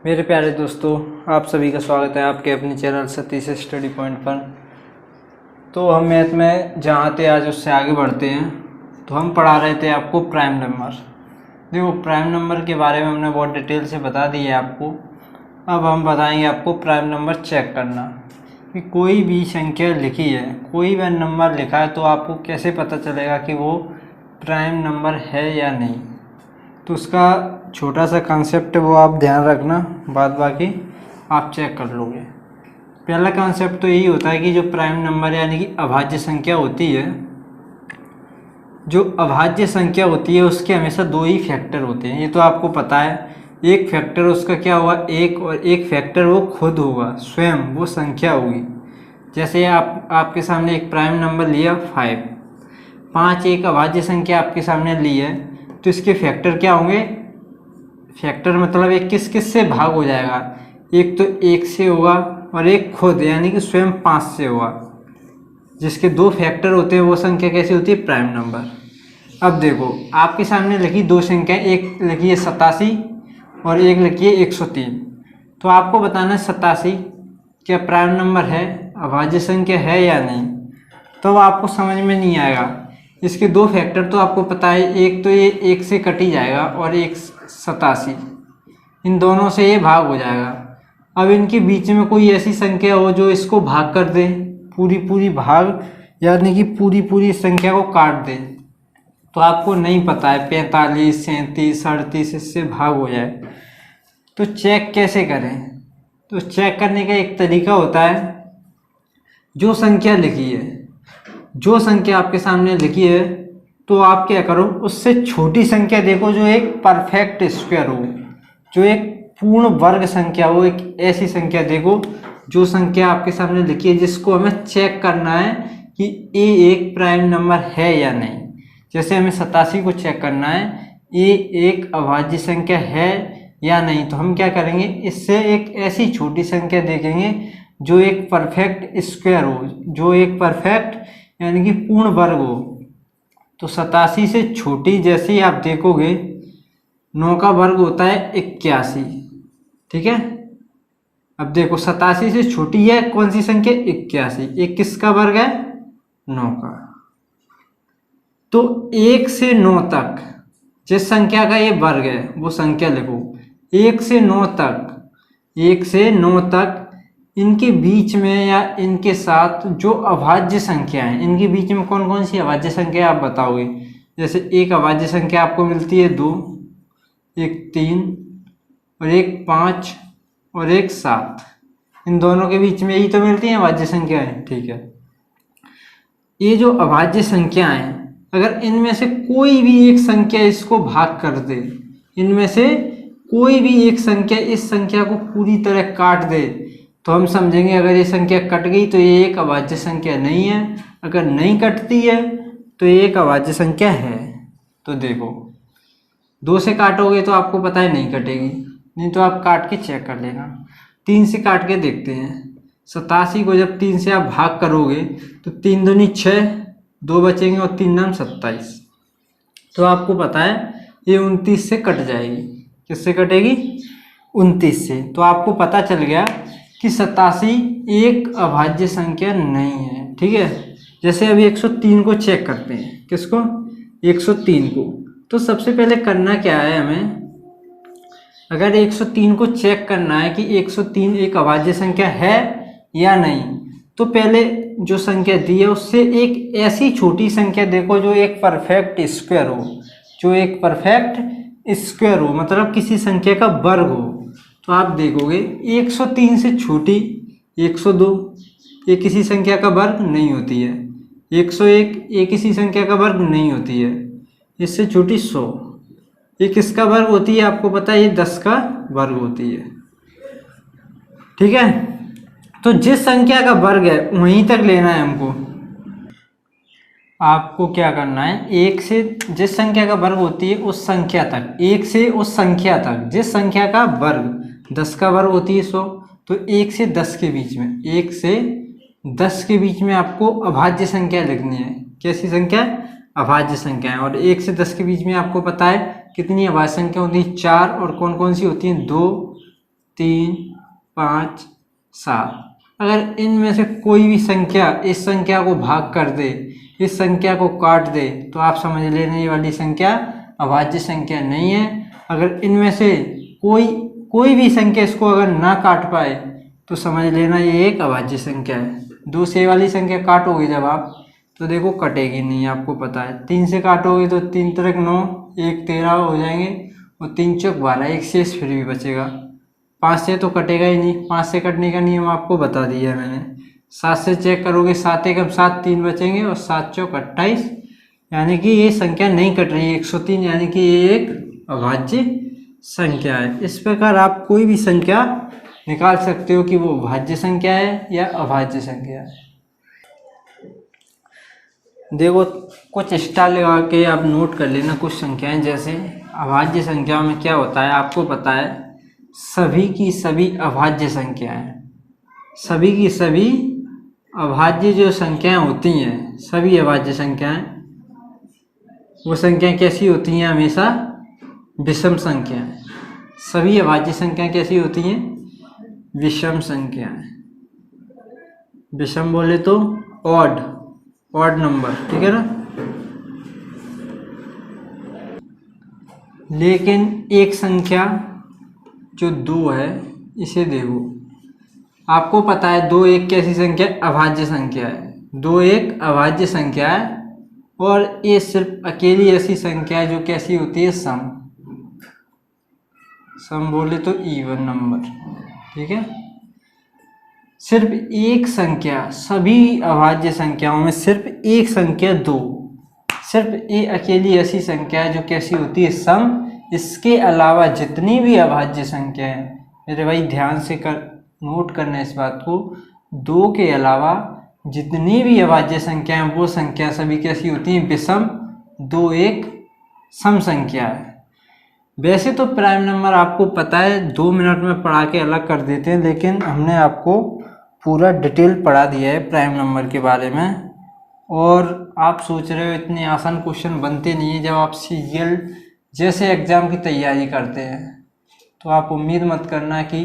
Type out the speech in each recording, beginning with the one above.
मेरे प्यारे दोस्तों, आप सभी का स्वागत है आपके अपने चैनल सतीश स्टडी पॉइंट पर। तो हम मैथ में जहाँ थे आज उससे आगे बढ़ते हैं। तो हम पढ़ा रहे थे आपको प्राइम नंबर। देखो, प्राइम नंबर के बारे में हमने बहुत डिटेल से बता दी है आपको। अब हम बताएंगे आपको प्राइम नंबर चेक करना कि कोई भी संख्या लिखी है, कोई भी नंबर लिखा है, तो आपको कैसे पता चलेगा कि वो प्राइम नंबर है या नहीं। तो उसका छोटा सा कॉन्सेप्ट वो आप ध्यान रखना, बाद बाकी आप चेक कर लोगे। पहला कॉन्सेप्ट तो यही होता है कि जो प्राइम नंबर यानी कि अभाज्य संख्या होती है, जो अभाज्य संख्या होती है उसके हमेशा दो ही फैक्टर होते हैं। ये तो आपको पता है। एक फैक्टर उसका क्या होगा, एक, और एक फैक्टर वो खुद होगा, स्वयं वो संख्या होगी। जैसे आपके सामने एक प्राइम नंबर लिया 5 एक अभाज्य संख्या आपके सामने ली है, तो इसके फैक्टर क्या होंगे। फैक्टर मतलब एक किस किस से भाग हो जाएगा। एक तो 1 से होगा और एक खुद यानी कि स्वयं 5 से होगा। जिसके दो फैक्टर होते हैं वो संख्या कैसी होती है, प्राइम नंबर। अब देखो, आपके सामने लिखी दो संख्या, एक लिखी है 87 और एक लिखी है 103। तो आपको बताना है 87 क्या प्राइम नंबर है, अभाज्य संख्या है या नहीं। तो आपको समझ में नहीं आएगा। इसके दो फैक्टर तो आपको पता है, एक तो ये 1 से कट ही जाएगा और एक 87, इन दोनों से ये भाग हो जाएगा। अब इनके बीच में कोई ऐसी संख्या हो जो इसको भाग कर दे, पूरी पूरी भाग यानी कि पूरी पूरी संख्या को काट दे। तो आपको नहीं पता है 45, 37, 38 इससे भाग हो जाए। तो चेक कैसे करें। तो चेक करने का एक तरीका होता है, जो संख्या लिखी है, जो संख्या आपके सामने लिखी है, तो आप क्या करो, उससे छोटी संख्या देखो जो एक परफेक्ट स्क्वायर हो, जो एक पूर्ण वर्ग संख्या हो। एक ऐसी संख्या देखो जो संख्या आपके सामने लिखी है, जिसको हमें चेक करना है कि ये एक प्राइम नंबर है या नहीं। जैसे हमें 87 को चेक करना है, ये एक अभाज्य संख्या है या नहीं। तो हम क्या करेंगे, इससे एक ऐसी छोटी संख्या देखेंगे जो एक परफेक्ट स्क्वायर हो, जो एक परफेक्ट यानी कि पूर्ण वर्ग हो। तो 87 से छोटी जैसे ही आप देखोगे, 9 का वर्ग होता है 81, ठीक है। अब देखो 87 से छोटी है कौन सी संख्या, 81। एक किसका वर्ग है, 9 का। तो 1 से 9 तक जिस संख्या का ये वर्ग है वो संख्या लिखो। 1 से 9 तक, 1 से 9 तक इनके बीच में या इनके साथ जो अभाज्य संख्या है, इनके बीच में कौन कौन सी अभाज्य संख्या आप बताओगे। जैसे एक अभाज्य संख्या आपको मिलती है 2, एक 3 और एक 5 और एक 7। इन दोनों के बीच में यही तो मिलती है अभाज्य संख्याएं, ठीक है। ये जो अभाज्य संख्याएं, अगर इनमें से कोई भी एक संख्या इसको भाग कर दे, इनमें से कोई भी एक संख्या इस संख्या को पूरी तरह काट दे, तो हम समझेंगे अगर ये संख्या कट गई तो ये एक अभाज्य संख्या नहीं है। अगर नहीं कटती है तो ये एक अभाज्य संख्या है। तो देखो, 2 से काटोगे तो आपको पता है नहीं कटेगी, नहीं तो आप काट के चेक कर लेना। 3 से काट के देखते हैं। 87 को जब 3 से आप भाग करोगे तो 3 दूनी 6, 2 बचेंगे और 3 नाम 27। तो आपको पता है ये 29 से कट जाएगी। किससे कटेगी, 29 से। तो आपको पता चल गया कि 87 एक अभाज्य संख्या नहीं है, ठीक है। जैसे अभी 103 को चेक करते हैं। किसको, 103 को। तो सबसे पहले करना क्या है हमें, अगर 103 को चेक करना है कि 103 एक अभाज्य संख्या है या नहीं, तो पहले जो संख्या दी है उससे एक ऐसी छोटी संख्या देखो जो एक परफेक्ट स्क्वायर हो, जो एक परफेक्ट स्क्वायर हो, मतलब किसी संख्या का वर्ग हो। तो आप देखोगे 103 से छोटी 102 ये किसी संख्या का वर्ग नहीं होती है। 101 ये किसी संख्या का वर्ग नहीं होती है। इससे छोटी 100 ये किसका वर्ग होती है, आपको पता है ये 10 का वर्ग होती है, ठीक है। तो जिस संख्या का वर्ग है वहीं तक लेना है हमको। आपको क्या करना है, 1 से जिस संख्या का वर्ग होती है उस संख्या तक, 1 से उस संख्या तक जिस संख्या का वर्ग 10 का वर्ग होती है 100, तो 1 से 10 के बीच में, 1 से 10 के बीच में आपको अभाज्य संख्या लिखनी है। कैसी संख्या, अभाज्य संख्या है। और 1 से 10 के बीच में आपको पता है कितनी अभाज्य संख्या होती है, 4। और कौन कौन सी होती हैं, 2, 3, 5, 7। अगर इनमें से कोई भी संख्या इस संख्या को भाग कर दे, इस संख्या को काट दे, तो आप समझ लेना ये वाली संख्या अभाज्य संख्या नहीं है। अगर इनमें से कोई भी संख्या इसको अगर ना काट पाए तो समझ लेना ये एक अभाज्य संख्या है। 2 से वाली संख्या काटोगे जब आप, तो देखो कटेगी नहीं, आपको पता है। 3 से काटोगे तो 3 त्रिक 9, 1 13 हो जाएंगे, और 3 चौक 12, एक शेष फिर भी बचेगा। 5 से तो कटेगा ही नहीं, 5 से कटने का नियम आपको बता दिया है मैंने। 7 से चेक करोगे, 7 एकम 7, 3 बचेंगे, और 7 चौक 28, यानी कि ये संख्या नहीं कट रही है 103, यानी कि ये एक अभाज्य संख्या है। इस प्रकार आप कोई भी संख्या निकाल सकते हो कि वो भाज्य संख्या है या अभाज्य संख्या है। देखो कुछ स्टार लगा के आप नोट कर लेना कुछ संख्याएं। जैसे अभाज्य संख्याओं में क्या होता है आपको पता है, सभी की सभी अभाज्य संख्याएं, सभी की सभी अभाज्य जो संख्याएं होती हैं, सभी अभाज्य संख्याएं, वो संख्याएं कैसी होती हैं? हमेशा विषम संख्याएं। सभी अभाज्य संख्याएं कैसी होती हैं? विषम संख्याएं। विषम बोले तो ऑड नंबर, ठीक है ना। लेकिन एक संख्या जो 2 है, इसे देखो, आपको पता है 2 एक कैसी संख्या? अभाज्य संख्या है। 2 एक अभाज्य संख्या है, और ये सिर्फ अकेली ऐसी संख्या है जो कैसी होती है? सम बोले तो इवन नंबर, ठीक है। सिर्फ एक संख्या, सभी अभाज्य संख्याओं में सिर्फ एक संख्या 2, सिर्फ ये अकेली ऐसी संख्या है जो कैसी होती है? सम। इसके अलावा जितनी भी अभाज्य संख्या है, मेरे भाई ध्यान से नोट करना इस बात को, 2 के अलावा जितनी भी अभाज्य संख्या है वो संख्या सभी कैसी होती हैं? विषम। 2 एक सम संख्या है। वैसे तो प्राइम नंबर आपको पता है 2 मिनट में पढ़ा के अलग कर देते हैं, लेकिन हमने आपको पूरा डिटेल पढ़ा दिया है प्राइम नंबर के बारे में। और आप सोच रहे हो इतने आसान क्वेश्चन बनते नहीं है। जब आप सीजीएल जैसे एग्ज़ाम की तैयारी करते हैं तो आप उम्मीद मत करना कि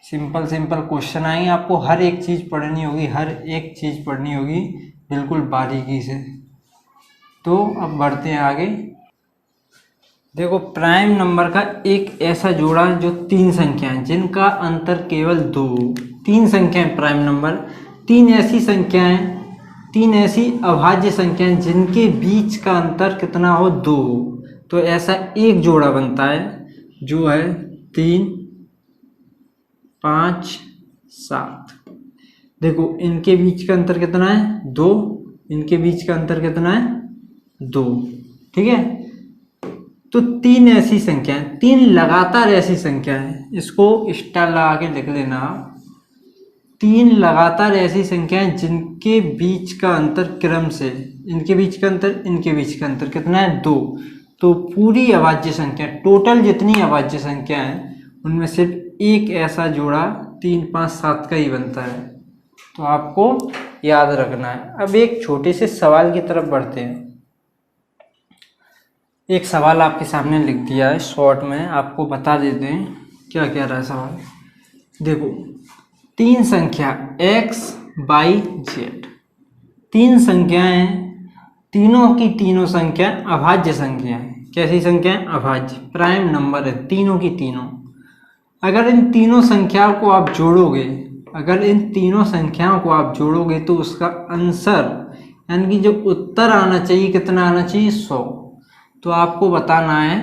सिंपल क्वेश्चन आएंगे। आपको हर एक चीज़ पढ़नी होगी, हर एक चीज़ पढ़नी होगी बिल्कुल बारीकी से। तो अब बढ़ते हैं आगे। देखो प्राइम नंबर का एक ऐसा जोड़ा जो 3 संख्याएं जिनका अंतर केवल 2, 3 संख्याएं प्राइम नंबर, 3 ऐसी संख्याएं, 3 ऐसी अभाज्य संख्याएं जिनके बीच का अंतर कितना हो? 2। तो ऐसा एक जोड़ा बनता है जो है 3, 5, 7। देखो इनके बीच का अंतर कितना है? 2। इनके बीच का अंतर कितना है? 2, ठीक है। तो 3 ऐसी संख्याएं, 3 लगातार ऐसी संख्याएं, इसको स्टार लगा के लिख लेना। 3 लगातार ऐसी संख्याएं जिनके बीच का अंतर क्रम से, इनके बीच का अंतर, इनके बीच का अंतर कितना है? 2। तो पूरी अभाज्य संख्या, टोटल जितनी अभाज्य संख्या है उनमें सिर्फ एक ऐसा जोड़ा 3, 5, 7 का ही बनता है। तो आपको याद रखना है। अब एक छोटे से सवाल की तरफ बढ़ते हैं। एक सवाल आपके सामने लिख दिया है, शॉर्ट में आपको बता देते हैं क्या क्या रहा है सवाल। देखो 3 संख्या x, y, z, 3 संख्याएं, तीनों की तीनों संख्या अभाज्य संख्या है। कैसी संख्या है? अभाज्य। प्राइम नंबर है तीनों की तीनों। अगर इन तीनों संख्याओं को आप जोड़ोगे, अगर इन तीनों संख्याओं को आप जोड़ोगे तो उसका आंसर यानी कि जो उत्तर आना चाहिए कितना आना चाहिए? 100। तो आपको बताना है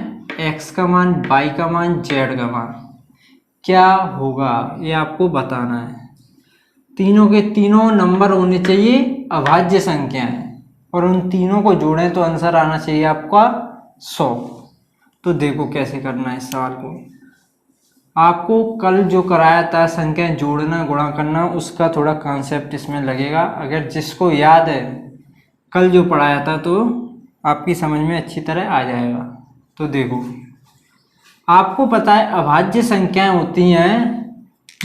x का मान, y का मान, z का मान क्या होगा, ये आपको बताना है। तीनों के तीनों नंबर होने चाहिए अभाज्य संख्याएं, और उन तीनों को जोड़ें तो आंसर आना चाहिए आपका 100। तो देखो कैसे करना है इस सवाल को। आपको कल जो कराया था संख्याएं जोड़ना गुणा करना, उसका थोड़ा कॉन्सेप्ट इसमें लगेगा। अगर जिसको याद है कल जो पढ़ाया था तो आपकी समझ में अच्छी तरह आ जाएगा। तो देखो आपको पता है अभाज्य संख्याएं होती हैं,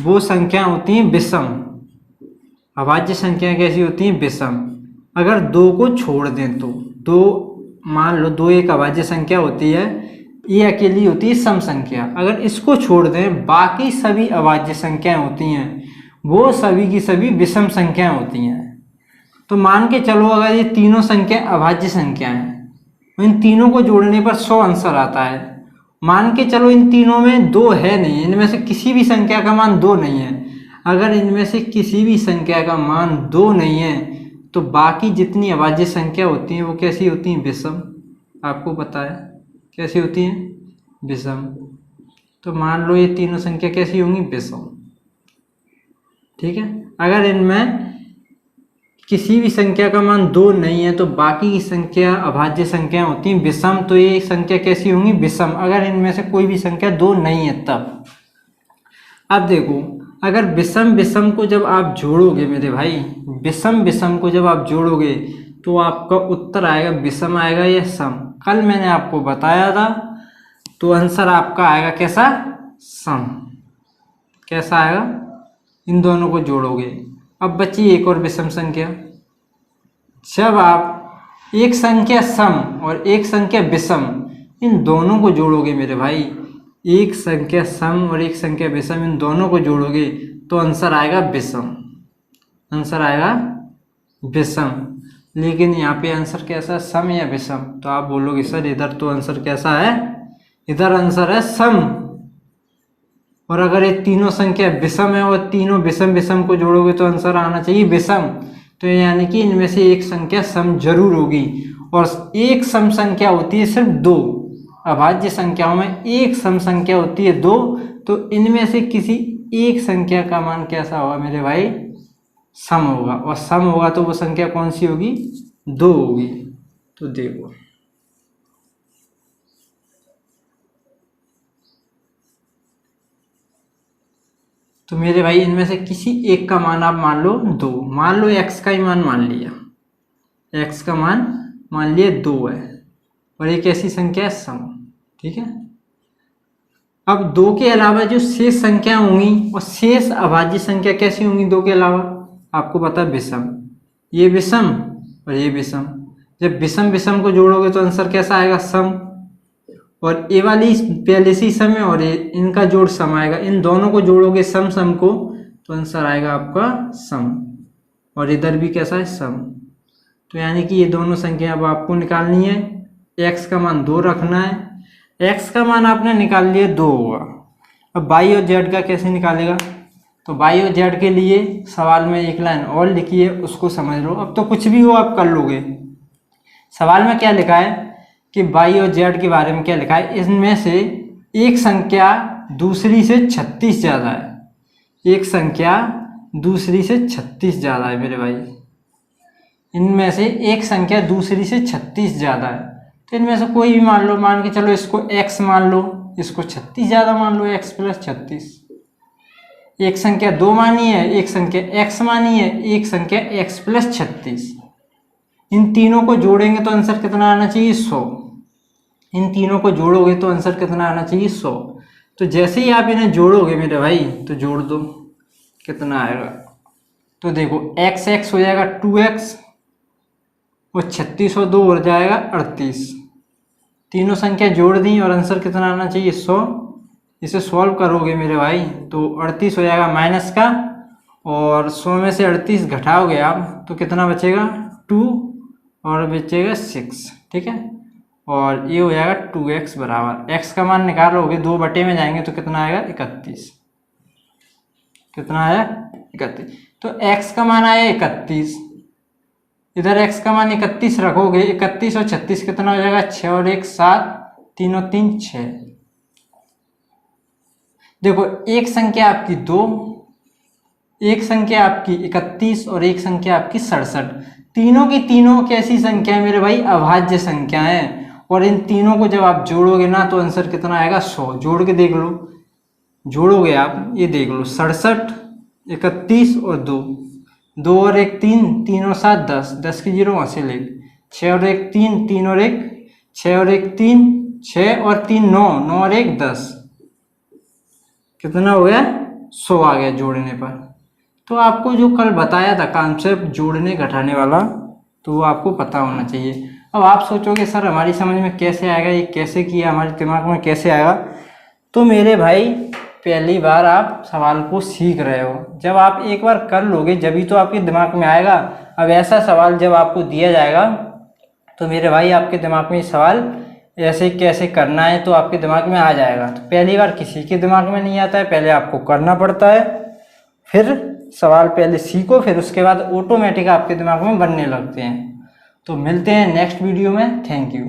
वो संख्याएं होती हैं विषम। अभाज्य संख्याएं कैसी होती हैं? विषम। अगर 2 को छोड़ दें तो 2, मान लो 2 एक अभाज्य संख्या होती है, ये अकेली होती है सम संख्या। अगर इसको छोड़ दें, बाकी सभी अभाज्य संख्याएं होती हैं वो सभी की सभी विषम संख्याएं होती हैं। तो मान के चलो अगर ये तीनों संख्या अभाज्य संख्या हैं, इन तीनों को जोड़ने पर 100 आंसर आता है। मान के चलो इन तीनों में 2 है नहीं, इनमें से किसी भी संख्या का मान 2 नहीं है। अगर इनमें से किसी भी संख्या का मान 2 नहीं है तो बाकी जितनी अभाज्य संख्या होती हैं वो कैसी होती हैं? विषम। आपको पता है कैसी होती हैं? विषम। तो मान लो ये तीनों संख्या कैसी होंगी? विषम। ठीक है। अगर इनमें किसी भी संख्या का मान 2 नहीं है तो बाकी की संख्या अभाज्य संख्या होती हैं विषम। तो ये संख्या कैसी होंगी? विषम। अगर इनमें से कोई भी संख्या 2 नहीं है तब। अब देखो, अगर विषम विषम को जब आप जोड़ोगे मेरे भाई, विषम विषम को जब आप जोड़ोगे तो आपका उत्तर आएगा विषम आएगा या सम। कल मैंने आपको बताया था, तो आंसर आपका आएगा कैसा? सम। कैसा आएगा? इन दोनों को जोड़ोगे। अब बची एक और विषम संख्या। जब आप एक संख्या सम और एक संख्या विषम, इन दोनों को जोड़ोगे मेरे भाई, एक संख्या सम और एक संख्या विषम, इन दोनों को जोड़ोगे तो आंसर आएगा विषम। आंसर आएगा विषम। लेकिन यहाँ पे आंसर कैसा है? सम या विषम? तो आप बोलोगे सर इधर तो आंसर कैसा है? इधर आंसर है सम। और अगर ये तीनों संख्या विषम है और तीनों विषम विषम को जोड़ोगे तो आंसर आना चाहिए विषम। तो यानी कि इनमें से एक संख्या सम जरूर होगी। और एक सम संख्या होती है सिर्फ 2। अभाज्य संख्याओं में एक सम संख्या होती है 2। तो इनमें से किसी एक संख्या का मान कैसा होगा मेरे भाई? सम होगा। और सम होगा तो वो संख्या कौन सी होगी? 2 होगी। तो देखो, तो मेरे भाई इनमें से किसी एक का मान आप मान लो 2। मान लो x का ही मान मान लिया, x का मान मान लिया 2 है और एक ऐसी संख्या है सम। ठीक है। अब 2 के अलावा जो शेष संख्या होंगी और शेष अभाज्य संख्या कैसी होंगी 2 के अलावा? आपको पता है विषम। ये विषम और ये विषम। जब विषम विषम को जोड़ोगे तो आंसर कैसा आएगा? सम। और ये वाली पहले से ही सम है और इनका जोड़ सम आएगा। इन दोनों को जोड़ोगे सम सम को तो आंसर आएगा आपका सम। और इधर भी कैसा है? सम। तो यानी कि ये दोनों संख्या अब आपको निकालनी है। x का मान 2 रखना है। x का मान आपने निकाल लिया 2 होगा। अब y और z का कैसे निकालेगा? तो y और z के लिए सवाल में एक लाइन और लिखी है, उसको समझ लो। अब तो कुछ भी हो आप कर लोगे। सवाल में क्या लिखा है कि y और z के बारे में क्या लिखा है? इनमें से एक संख्या दूसरी से 36 ज़्यादा है। एक संख्या दूसरी से 36 ज़्यादा है मेरे भाई। इनमें से एक संख्या दूसरी से 36 ज़्यादा है। तो इनमें से कोई भी मान लो, मान के चलो इसको x मान लो, इसको 36 ज़्यादा मान लो, x + 36। एक संख्या 2 मानी है, एक संख्या x मानी है, एक संख्या x + 36। इन तीनों को जोड़ेंगे तो आंसर कितना आना चाहिए? 100। इन तीनों को जोड़ोगे तो आंसर कितना आना चाहिए? 100। तो जैसे ही आप इन्हें जोड़ोगे मेरे भाई तो जोड़ दो, कितना आएगा? तो देखो x x हो जाएगा 2x और 36 और 2 हो जाएगा 38। तीनों संख्या जोड़ दी और आंसर कितना आना चाहिए? 100। इसे सॉल्व करोगे मेरे भाई तो 38 हो जाएगा माइनस का, और 100 में से 38 घटाओगे आप तो कितना बचेगा? 2 और बचेगा 6। ठीक है। और ये हो जाएगा 2x बराबर, x का मान निकालोगे 2 बटे में जाएंगे तो कितना आएगा? 31। कितना आया? 31। तो x का मान आया 31। इधर x का मान 31 रखोगे, 31 और 36 कितना हो जाएगा? 6 और 1 7, 3 और 3 6। देखो एक संख्या आपकी 2, एक संख्या आपकी 31 और एक संख्या आपकी 67। तीनों की तीनों कैसी संख्या है मेरे भाई? अभाज्य संख्या है। और इन तीनों को जब आप जोड़ोगे ना तो आंसर कितना आएगा? 100। जोड़ के देख लो, जोड़ोगे आप, ये देख लो 67, 31 और 2, 2 और 1 3, 3 और 7 10, 10 की 0 वहाँ से ले, 6 और 1 3, 3 और 1 6 और 1 3, 6 और 3 9, 9 और 1 10। कितना हो गया? 100 आ गया जोड़ने पर। तो आपको जो कल बताया था कॉन्सेप्ट जोड़ने घटाने वाला, तो वो आपको पता होना चाहिए। अब आप सोचोगे सर हमारी समझ में कैसे आएगा, ये कैसे किया, हमारे दिमाग में कैसे आएगा। तो मेरे भाई पहली बार आप सवाल को सीख रहे हो, जब आप एक बार कर लोगे जभी तो आपके दिमाग में आएगा। अब ऐसा सवाल जब आपको दिया जाएगा तो मेरे भाई आपके दिमाग में सवाल ऐसे कैसे करना है तो आपके दिमाग में आ जाएगा। तो पहली बार किसी के दिमाग में नहीं आता है, पहले आपको करना पड़ता है, फिर सवाल पहले सीखो, फिर उसके बाद ऑटोमेटिक आपके दिमाग में बनने लगते हैं। तो मिलते हैं नेक्स्ट वीडियो में। Thank you.